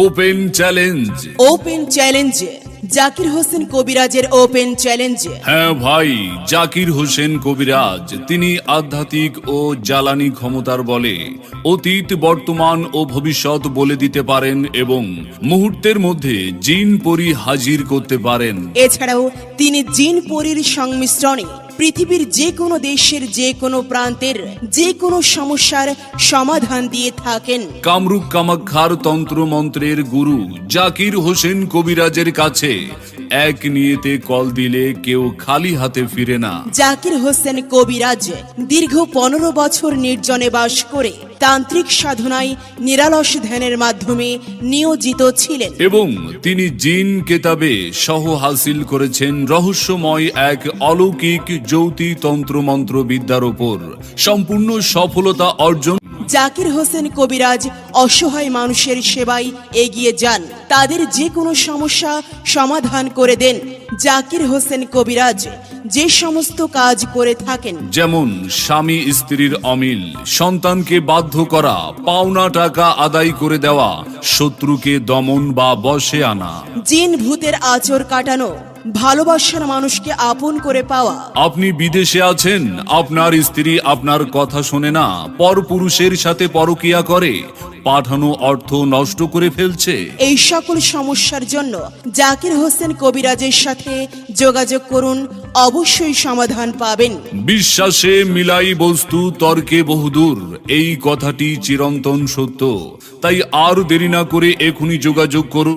Open challenge. Open challenge Zakir Hossain কবিরাজের open challenge. হ্যাঁ ভাই, জাকির হোসেন কবিরাজ তিনি আধ্যাত্মিক ও জ্বালানি ক্ষমতার বলে অতীত, বর্তমান ও ভবিষ্যৎ বলে দিতে পারেন এবং মুহূর্তের মধ্যে জিন পরি হাজির করতে পারেন। এছাড়াও তিনি জিন পরীর সংমিশ্রণে পৃথিবীর যে কোনো দেশের যে কোনো প্রান্তের যে কোনো সমস্যার সমাধান দিয়ে থাকেন। কামরূপ কামাখ্যার তন্ত্র মন্ত্রের গুরু জাকির হোসেন কবিরাজের কাছে এক নিয়েতে কল দিলে কেউ খালি হাতে ফিরে না। জাকির হোসেন কবিরাজ দীর্ঘ 15 বছর নির্জনে বাস করে তান্ত্রিক সাধনায় নিরালস ধ্যানের মাধ্যমে নিয়োজিত ছিলেন এবং তিনি জিন কেতাবে সহ হাসিল করেছেন রহস্যময় এক অলৌকিক জ্যোতি তন্ত্রমন্ত্র বিদ্যার ওপর সম্পূর্ণ সফলতা অর্জন। জাকির হোসেন কবিরাজ অসহায় মানুষের সেবায় এগিয়ে যান, তাদের যে কোনো সমস্যা সমাধান করে দেন। জাকির হোসেন কবিরাজ যে সমস্ত কাজ করে থাকেন, যেমন স্বামী স্ত্রীর অমিল, সন্তানকে বাধ্য করা, পাওনা টাকা আদায় করে দেওয়া, শত্রুকে দমন বা বশে আনা, জিন ভূতের আচর কাটানো, ভালোবাসার মানুষকে আপন করে পাওয়া। আপনি বিদেশে আছেন, আপনার স্ত্রী আপনার কথা শোনে না, পরপুরুষের সাথে পরকিয়া করে, পাঠানো অর্থ নষ্ট করে ফেলছে, এই সকল সমস্যার জন্য জাকির হোসেন কবিরাজের সাথে যোগাযোগ করুন, অবশ্যই সমাধান পাবেন। বিশ্বাসে মিলাই বস্তু, তর্কে বহুদূর, এই কথাটি চিরন্তন সত্য। তাই আর দেরি না করে এখনই যোগাযোগ করুন।